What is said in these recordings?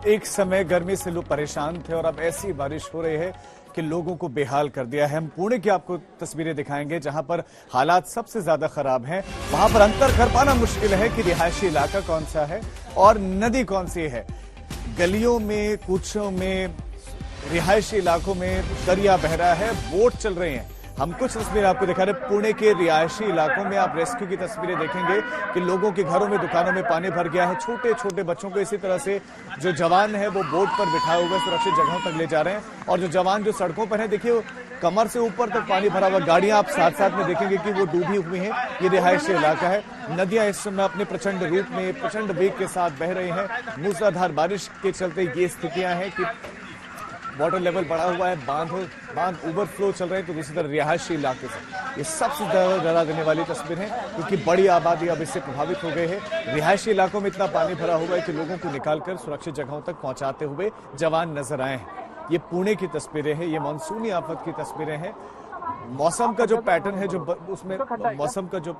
एक समय गर्मी से लोग परेशान थे और अब ऐसी बारिश हो रही है कि लोगों को बेहाल कर दिया है। हम पुणे की आपको तस्वीरें दिखाएंगे जहां पर हालात सबसे ज्यादा खराब हैं। वहां पर अंतर कर पाना मुश्किल है कि रिहायशी इलाका कौन सा है और नदी कौन सी है। गलियों में, कूचों में, रिहायशी इलाकों में दरिया बह रहा है, बोट चल रहे हैं। हम कुछ तस्वीरें आपको दिखा रहे हैं। पुणे के रिहायशी इलाकों में आप रेस्क्यू की तस्वीरें देखेंगे कि लोगों के घरों में, दुकानों में पानी भर गया है। छोटे छोटे बच्चों को इसी तरह से जो जवान है वो बोट पर बिठाए हुए सुरक्षित जगहों तक ले जा रहे हैं और जो जवान जो सड़कों पर है, देखिए कमर से ऊपर तक पानी भरा हुआ। गाड़ियां आप साथ साथ में देखेंगे कि वो डूबी हुई हैं। ये रिहायशी इलाका है। नदियां इस समय अपने प्रचंड रूप में, प्रचंड वेग के साथ बह रही हैं। मूसलाधार बारिश के चलते ये स्थितियां हैं कि वाटर लेवल बढ़ा हुआ है, बांध ओवरफ्लो चल रहे हैं। तो दूसरी तरफ रिहायशी इलाके से ये सबसे ज्यादा डरा देने वाली तस्वीर है क्योंकि बड़ी आबादी अब इससे प्रभावित हो गई है। रिहायशी इलाकों में इतना पानी भरा हुआ है कि लोगों को निकालकर सुरक्षित जगहों तक पहुंचाते हुए जवान नजर आए हैं। ये पुणे की तस्वीरें हैं, ये मानसूनी आफत की तस्वीरें हैं। मौसम का जो पैटर्न है, जो उसमें मौसम का जो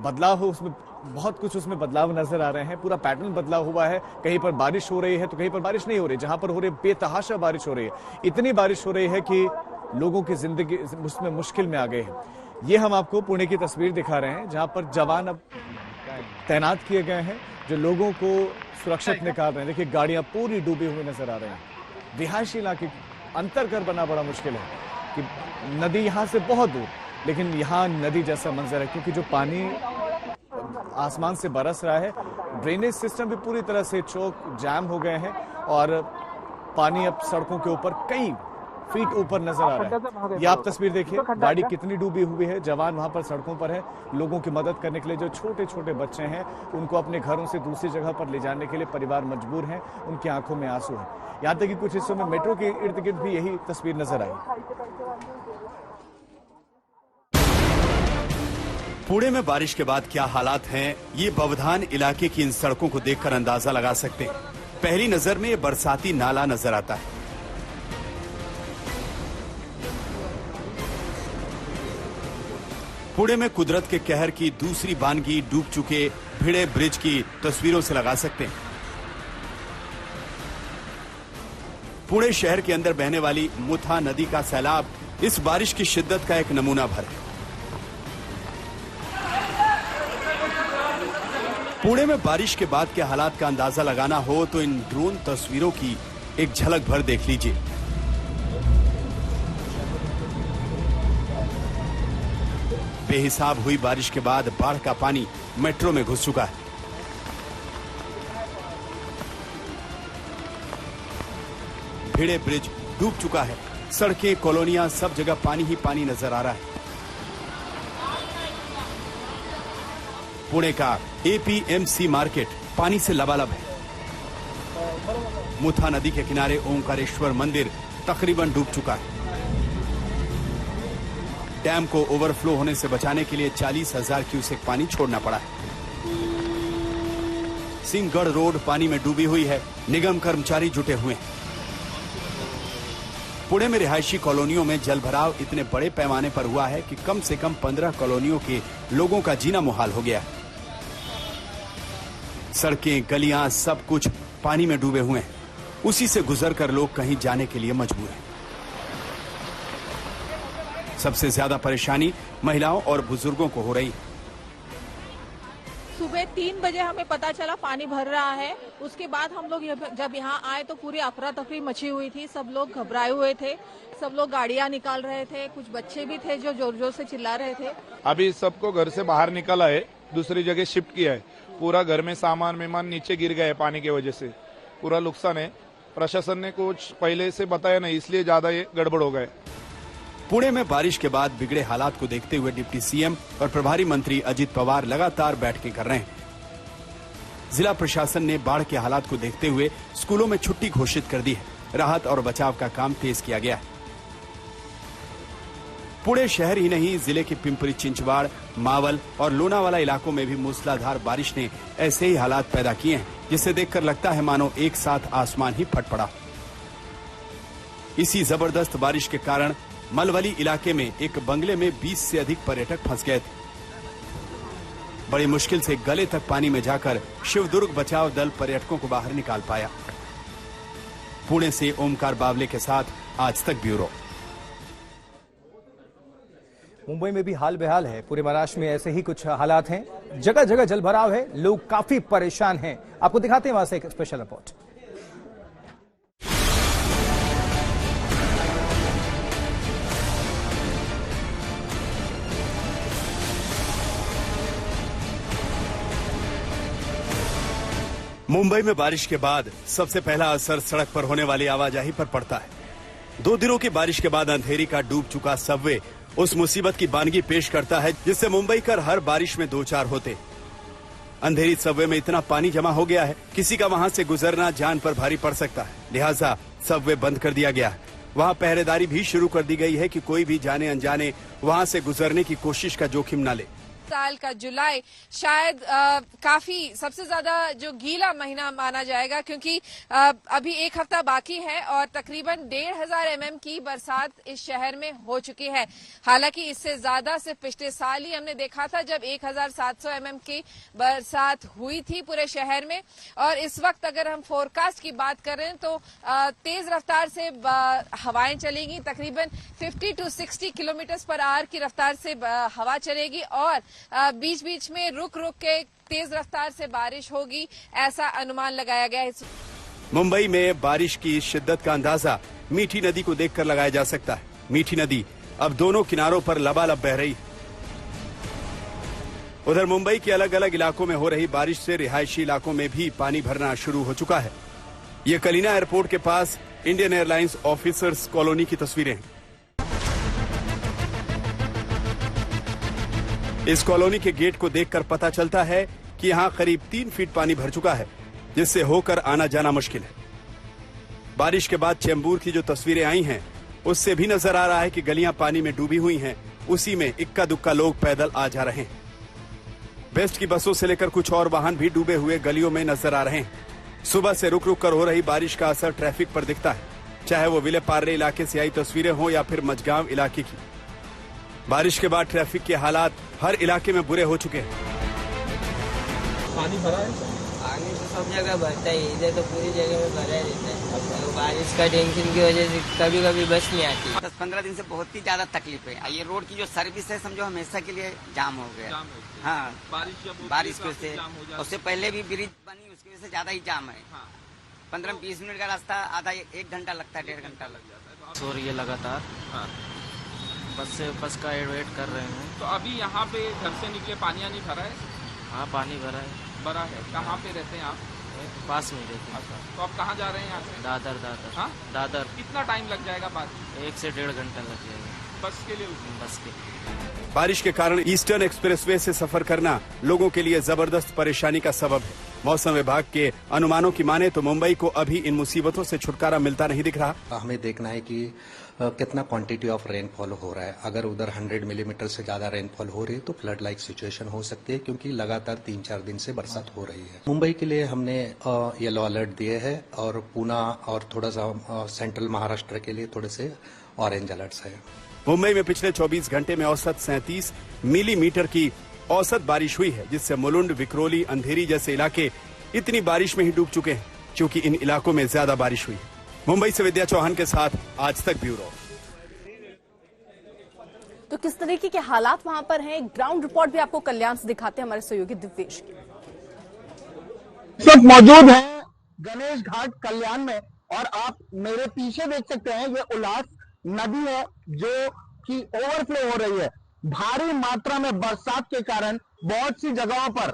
बदलाव हो, उसमें बहुत कुछ उसमें बदलाव नजर आ रहे हैं। पूरा पैटर्न बदला हुआ है। कहीं पर बारिश हो रही है तो कहीं पर बारिश नहीं हो रही। जहां पर हो रही है बेतहाशा बारिश हो रही है। इतनी बारिश हो रही है कि लोगों की जिंदगी उसमें मुश्किल में आ गए हैं। ये हम आपको पुणे की तस्वीर दिखा रहे हैं जहां पर जवान अब तैनात किए गए हैं जो लोगों को सुरक्षित निकाल रहे हैं। देखिए गाड़ियां पूरी डूबी हुई नजर आ रही हैं। रिहायशी इलाके अंतर कर बना बड़ा मुश्किल है कि नदी यहां से बहुत दूर, लेकिन यहां नदी जैसा मंजर है क्योंकि जो पानी आसमान से बरस रहा है। ड्रेनेज सिस्टम भी पूरी तरह से चौक जाम हो गए हैं और पानी अब सड़कों के ऊपर कई फीट ऊपर नजर आ रहा है। ये आप तस्वीर देखिए, गाड़ी कितनी डूबी हुई है। जवान वहां पर सड़कों पर है लोगों की मदद करने के लिए। जो छोटे छोटे बच्चे हैं उनको अपने घरों से दूसरी जगह पर ले जाने के लिए परिवार मजबूर हैं। उनकी आंखों में आंसू है। यहां तक कि कुछ हिस्सों में मेट्रो के इर्द गिर्द भी यही तस्वीर नजर आई। पुणे में बारिश के बाद क्या हालात हैं, ये बवधान इलाके की इन सड़कों को देखकर अंदाजा लगा सकते हैं। पहली नजर में ये बरसाती नाला नजर आता है। पुणे में कुदरत के कहर की दूसरी बानगी डूब चुके भिड़े ब्रिज की तस्वीरों से लगा सकते हैं। पुणे शहर के अंदर बहने वाली मुथा नदी का सैलाब इस बारिश की शिद्दत का एक नमूना भर है। पुणे में बारिश के बाद के हालात का अंदाजा लगाना हो तो इन ड्रोन तस्वीरों की एक झलक भर देख लीजिए। बेहिसाब हुई बारिश के बाद बाढ़ का पानी मेट्रो में घुस चुका है। भिड़े ब्रिज डूब चुका है। सड़कें, कॉलोनियां, सब जगह पानी ही पानी नजर आ रहा है। पुणे का एपीएमसी मार्केट पानी से लबालब है। मुथा नदी के किनारे ओंकारेश्वर मंदिर तकरीबन डूब चुका है। डैम को ओवरफ्लो होने से बचाने के लिए 40,000 क्यूसेक पानी छोड़ना पड़ा है। सिंहगढ़ रोड पानी में डूबी हुई है। निगम कर्मचारी जुटे हुए हैं। पुणे में रिहायशी कॉलोनियों में जलभराव इतने बड़े पैमाने पर हुआ है कि कम से कम 15 कॉलोनियों के लोगों का जीना मुहाल हो गया है। सड़कें, गलियां, सब कुछ पानी में डूबे हुए हैं। उसी से गुजरकर लोग कहीं जाने के लिए मजबूर हैं। सबसे ज्यादा परेशानी महिलाओं और बुजुर्गों को हो रही है। सुबह 3 बजे हमें पता चला पानी भर रहा है। उसके बाद हम लोग जब यहाँ आए तो पूरी अफरा तफरी मची हुई थी। सब लोग घबराए हुए थे। सब लोग गाड़ियां निकाल रहे थे। कुछ बच्चे भी थे जो जोर जोर से चिल्ला रहे थे। अभी सबको घर से बाहर निकाला है, दूसरी जगह शिफ्ट किया है। पूरा घर में सामान मेहमान नीचे गिर गए पानी की वजह से। पूरा नुकसान है। प्रशासन ने कुछ पहले से बताया नहीं, इसलिए ज्यादा ये गड़बड़ हो गए। पुणे में बारिश के बाद बिगड़े हालात को देखते हुए डिप्टी सीएम और प्रभारी मंत्री अजित पवार लगातार बैठकें कर रहे हैं। जिला प्रशासन ने बाढ़ के हालात को देखते हुए स्कूलों में छुट्टी घोषित कर दी है। राहत और बचाव का काम तेज किया गया है। पुणे शहर ही नहीं, जिले के पिंपरी चिंचवाड़, मावल और लोनावाला इलाकों में भी मूसलाधार बारिश ने ऐसे ही हालात पैदा किए हैं जिसे देखकर लगता है मानो एक साथ आसमान ही फट पड़ा। इसी जबरदस्त बारिश के कारण मलवली इलाके में एक बंगले में 20 से अधिक पर्यटक फंस गए थे। बड़ी मुश्किल से गले तक पानी में जाकर शिवदुर्ग बचाव दल पर्यटकों को बाहर निकाल पाया। पुणे से ओमकार बावले के साथ आज तक ब्यूरो। मुंबई में भी हाल बेहाल है। पूरे महाराष्ट्र में ऐसे ही कुछ हालात हैं। जगह जगह जलभराव है, लोग काफी परेशान हैं। आपको दिखाते हैं वहां से एक स्पेशल रिपोर्ट। मुंबई में बारिश के बाद सबसे पहला असर सड़क पर होने वाली आवाजाही पर पड़ता है। 2 दिनों की बारिश के बाद अंधेरी का डूब चुका सबवे उस मुसीबत की बानगी पेश करता है जिससे मुंबई कर हर बारिश में 2-4 होते। अंधेरी सबवे में इतना पानी जमा हो गया है, किसी का वहां से गुजरना जान पर भारी पड़ सकता है। लिहाजा सबवे बंद कर दिया गया है। वहां पहरेदारी भी शुरू कर दी गई है कि कोई भी जाने अनजाने वहां से गुजरने की कोशिश का जोखिम न ले। साल का जुलाई शायद काफी सबसे ज्यादा जो गीला महीना माना जाएगा, क्योंकि अभी 1 हफ्ता बाकी है और तकरीबन 1500 mm की बरसात इस शहर में हो चुकी है। हालांकि इससे ज्यादा सिर्फ पिछले साल ही हमने देखा था जब 1700 mm की बरसात हुई थी पूरे शहर में। और इस वक्त अगर हम फोरकास्ट की बात करें तो तेज रफ्तार से हवाएं चलेगी, तकरीबन 50 to 60 किलोमीटर/आवर की रफ्तार से हवा चलेगी और बीच बीच में रुक रुक के तेज रफ्तार से बारिश होगी, ऐसा अनुमान लगाया गया है। मुंबई में बारिश की शिद्दत का अंदाजा मीठी नदी को देखकर लगाया जा सकता है। मीठी नदी अब दोनों किनारों पर लबालब बह रही है। उधर मुंबई के अलग अलग इलाकों में हो रही बारिश से रिहायशी इलाकों में भी पानी भरना शुरू हो चुका है। ये कलीना एयरपोर्ट के पास इंडियन एयरलाइंस ऑफिसर्स कॉलोनी की तस्वीरें हैं। इस कॉलोनी के गेट को देखकर पता चलता है कि यहाँ करीब 3 फीट पानी भर चुका है, जिससे होकर आना जाना मुश्किल है। बारिश के बाद चेंबूर की जो तस्वीरें आई हैं, उससे भी नजर आ रहा है कि गलियां पानी में डूबी हुई हैं। उसी में इक्का दुक्का लोग पैदल आ जा रहे हैं। बेस्ट की बसों से लेकर कुछ और वाहन भी डूबे हुए गलियों में नजर आ रहे हैं। सुबह से रुक रुक कर हो रही बारिश का असर ट्रैफिक पर दिखता है, चाहे वो विले पार्ले इलाके से आई तस्वीरें हो या फिर मझगांव इलाके की। बारिश के बाद ट्रैफिक के हालात हर इलाके में बुरे हो चुके हैं। पानी भरा है? पानी तो सब जगह भरता है, इधर तो पूरी जगह में भरा रहता है। तो बारिश का टेंशन की वजह से कभी कभी बस नहीं आती। 10-15 दिन से बहुत ही ज्यादा तकलीफ है। ये रोड की जो सर्विस है समझो हमेशा के लिए जाम हो गया। हाँ, बारिश की वजह से। उससे पहले भी ब्रिज बनी, उसकी वजह से ज्यादा ही जाम है। 15-20 मिनट का रास्ता आधा 1 घंटा लगता है, 1.5 घंटा लग जाता है। सो रही है लगातार। बस का वेट कर रहे हैं। तो अभी यहाँ पे घर से निकले पानी नहीं भरा है? हाँ, पानी भरा है। भरा है। कहाँ पे रहते हैं आप? पास में रहते हैं। अच्छा, तो आप कहाँ जा रहे हैं यहाँ से? दादर। हाँ, दादर। कितना टाइम लग जाएगा बात? 1 से 1.5 घंटा लग जाएगा बस के लिए। बस के बारिश के कारण ईस्टर्न एक्सप्रेसवे से सफर करना लोगों के लिए जबरदस्त परेशानी का सबब है। मौसम विभाग के अनुमानों की माने तो मुंबई को अभी इन मुसीबतों से छुटकारा मिलता नहीं दिख रहा। हमें देखना है कि कितना क्वांटिटी ऑफ रेनफॉल हो रहा है। अगर उधर 100 मिलीमीटर से ज्यादा रेनफॉल हो रही है तो फ्लड लाइक सिचुएशन हो सकती है, क्योंकि लगातार 3-4 दिन से बरसात हो रही है। मुंबई के लिए हमने येलो अलर्ट दिए हैं और पूना और थोड़ा सा सेंट्रल महाराष्ट्र के लिए थोड़े से ऑरेंज अलर्ट्स है। मुंबई में पिछले 24 घंटे में औसत 37 मिलीमीटर की औसत बारिश हुई है, जिससे मुलुंड, विक्रोली, अंधेरी जैसे इलाके इतनी बारिश में ही डूब चुके हैं, क्योंकि इन इलाकों में ज्यादा बारिश हुई। मुंबई से विद्या चौहान के साथ आज तक ब्यूरो। तो किस तरीके के हालात वहां पर हैं, ग्राउंड रिपोर्ट भी आपको कल्याण से दिखाते हैं हमारे सहयोगी दिव्येश की। इस वक्त मौजूद है गणेश घाट कल्याण में और आप मेरे पीछे देख सकते हैं ये उल्लास नदी है जो कि ओवरफ्लो हो रही है। भारी मात्रा में बरसात के कारण बहुत सी जगहों पर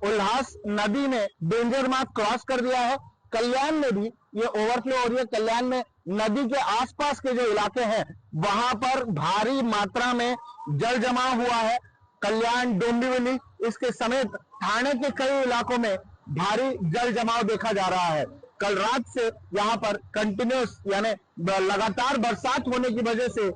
उल्लास नदी ने डेंजर मार्क क्रॉस कर दिया है। कल्याण में भी ये ओवरफ्लो हो रही है। कल्याण में नदी के आसपास के जो इलाके हैं वहां पर भारी मात्रा में जल जमाव हुआ है। कल्याण, डोंबिवली इसके समेत ठाणे के कई इलाकों में भारी जल जमाव देखा जा रहा है। कल रात से यहाँ पर कंटिन्यूस यानी लगातार बरसात होने की वजह से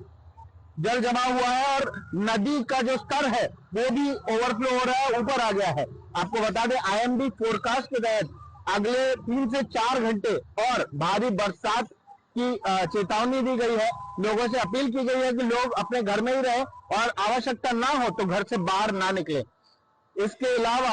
जल जमा हुआ है और नदी का जो स्तर है वो भी ओवरफ्लो हो रहा है, ऊपर आ गया है। आपको बता दें आईएमडी फोरकास्ट के तहत अगले 3 से 4 घंटे और भारी बरसात की चेतावनी दी गई है। लोगों से अपील की गई है कि लोग अपने घर में ही रहें और आवश्यकता ना हो तो घर से बाहर ना निकले। इसके अलावा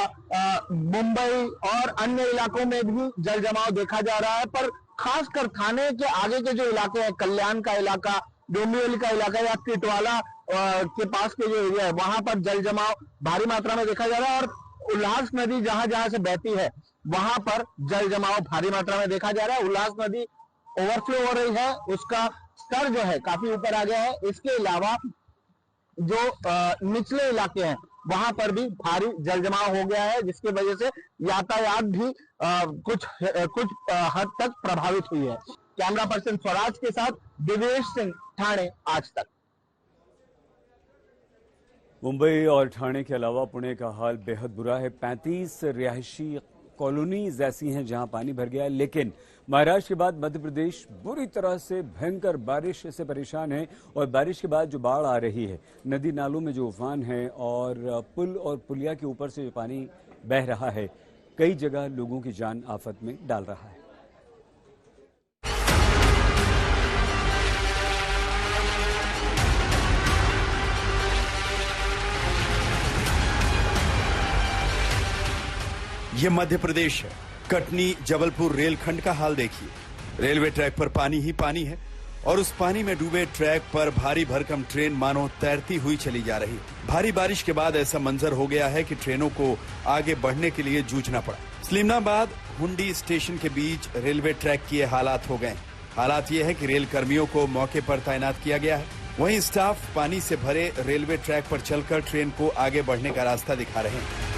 मुंबई और अन्य इलाकों में भी जल जमाव देखा जा रहा है, पर खासकर थाने के आगे के जो इलाके हैं, कल्याण का इलाका, डोंबिवली का इलाका या टिटवाला के पास के जो एरिया है, वहां पर जल जमाव भारी मात्रा में देखा जा रहा है। और उल्लास नदी जहां जहां से बहती है वहां पर जल जमाव भारी मात्रा में देखा जा रहा है। उल्लास नदी ओवरफ्लो हो रही है, उसका स्तर जो है काफी ऊपर आ गया है। इसके अलावा जो निचले इलाके हैं वहां पर भी भारी जल जमाव हो गया है, जिसकी वजह से यातायात भी कुछ हद तक प्रभावित हुई है। कैमरा पर्सन स्वराज के साथ दिवेश सिंह, ठाणे आज तक। मुंबई और ठाणे के अलावा पुणे का हाल बेहद बुरा है। 35 रिहायशी कॉलोनीज ऐसी हैं जहां पानी भर गया है, लेकिन महाराष्ट्र के बाद मध्य प्रदेश बुरी तरह से भयंकर बारिश से परेशान है। और बारिश के बाद जो बाढ़ आ रही है, नदी नालों में जो उफान है और पुल और पुलिया के ऊपर से जो पानी बह रहा है, कई जगह लोगों की जान आफत में डाल रहा है। ये मध्य प्रदेश है। कटनी जबलपुर रेलखंड का हाल देखिए। रेलवे ट्रैक पर पानी ही पानी है और उस पानी में डूबे ट्रैक पर भारी भरकम ट्रेन मानो तैरती हुई चली जा रही है। भारी बारिश के बाद ऐसा मंजर हो गया है कि ट्रेनों को आगे बढ़ने के लिए जूझना पड़ा। सलीमनाबाद हुंडी स्टेशन के बीच रेलवे ट्रैक के हालात हो गए। हालात ये है कि रेल कर्मियों को मौके पर तैनात किया गया है, वहीं स्टाफ पानी से भरे रेलवे ट्रैक पर चलकर ट्रेन को आगे बढ़ने का रास्ता दिखा रहे हैं।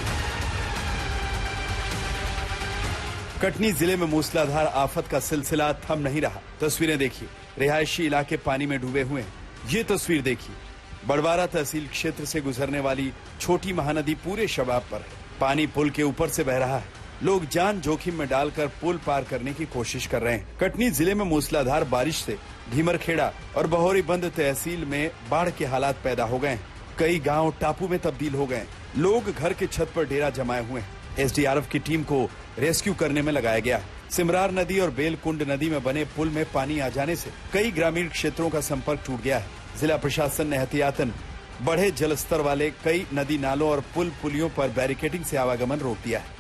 कटनी जिले में मूसलाधार आफत का सिलसिला थम नहीं रहा। तस्वीरें देखिए, रिहायशी इलाके पानी में डूबे हुए हैं। ये तस्वीर देखिए, बड़वारा तहसील क्षेत्र से गुजरने वाली छोटी महानदी पूरे शबाब पर है। पानी पुल के ऊपर से बह रहा है। लोग जान जोखिम में डालकर पुल पार करने की कोशिश कर रहे हैं। कटनी जिले में मूसलाधार बारिश से भीमरखेड़ा और बहोरीबंद तहसील में बाढ़ के हालात पैदा हो गए हैं। कई गाँव टापू में तब्दील हो गए। लोग घर के छत पर डेरा जमाए हुए हैं। एसडीआरएफ की टीम को रेस्क्यू करने में लगाया गया। सिमरार नदी और बेलकुंड नदी में बने पुल में पानी आ जाने से कई ग्रामीण क्षेत्रों का संपर्क टूट गया है। जिला प्रशासन ने एहतियातन बढ़े जलस्तर वाले कई नदी नालों और पुल पुलियों पर बैरिकेडिंग से आवागमन रोक दिया है।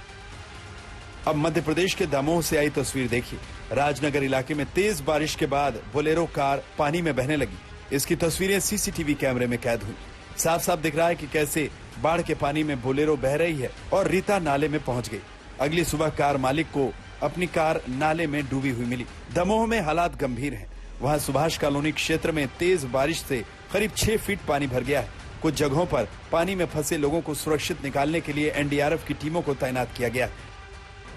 अब मध्य प्रदेश के दमोह से आई तस्वीर देखिए। राजनगर इलाके में तेज बारिश के बाद बोलेरो कार पानी में बहने लगी। इसकी तस्वीरें सीसीटीवी कैमरे में कैद हुई। साफ साफ दिख रहा है कि कैसे बाढ़ के पानी में बोलेरो बह रही है और रीता नाले में पहुंच गई। अगली सुबह कार मालिक को अपनी कार नाले में डूबी हुई मिली। दमोह में हालात गंभीर हैं। वहां सुभाष कॉलोनी क्षेत्र में तेज बारिश से करीब 6 फीट पानी भर गया है। कुछ जगहों पर पानी में फंसे लोगों को सुरक्षित निकालने के लिए एनडीआरएफ की टीमों को तैनात किया गया।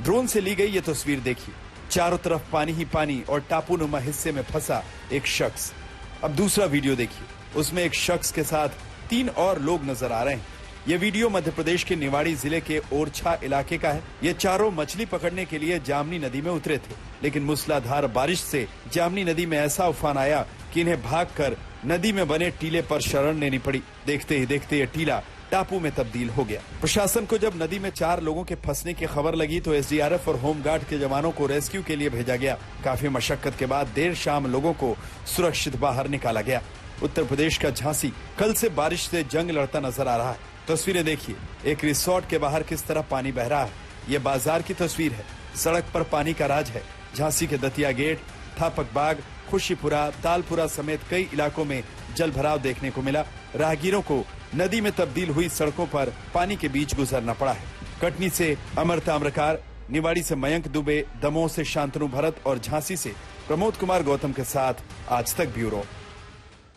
ड्रोन से ली गई ये तस्वीर देखिए। चारों तरफ पानी ही पानी और टापूनुमा हिस्से में फंसा एक शख्स। अब दूसरा वीडियो देखिए, उसमें एक शख्स के साथ 3 और लोग नजर आ रहे हैं। ये वीडियो मध्य प्रदेश के निवाड़ी जिले के ओरछा इलाके का है। ये चारों मछली पकड़ने के लिए जामनी नदी में उतरे थे, लेकिन मूसलाधार बारिश से जामनी नदी में ऐसा उफान आया कि इन्हें भागकर नदी में बने टीले पर शरण लेनी पड़ी। देखते ही देखते ये टीला टापू में तब्दील हो गया। प्रशासन को जब नदी में 4 लोगों के फंसने की खबर लगी तो एसडीआरएफ और होमगार्ड के जवानों को रेस्क्यू के लिए भेजा गया। काफी मशक्कत के बाद देर शाम लोगों को सुरक्षित बाहर निकाला गया। उत्तर प्रदेश का झांसी कल से बारिश से जंग लड़ता नजर आ रहा है। तस्वीरें देखिए, एक रिसोर्ट के बाहर किस तरह पानी बह रहा है। ये बाजार की तस्वीर है। सड़क पर पानी का राज है। झांसी के दतिया गेट, थापक बाग, खुशीपुरा, तालपुरा समेत कई इलाकों में जल भराव देखने को मिला। राहगीरों को नदी में तब्दील हुई सड़कों पर पानी के बीच गुजरना पड़ा है। कटनी से अमर ताम्रकार, निवाड़ी से मयंक दुबे, दमोह से शांतनु भरत और झांसी से प्रमोद कुमार गौतम के साथ आज तक ब्यूरो।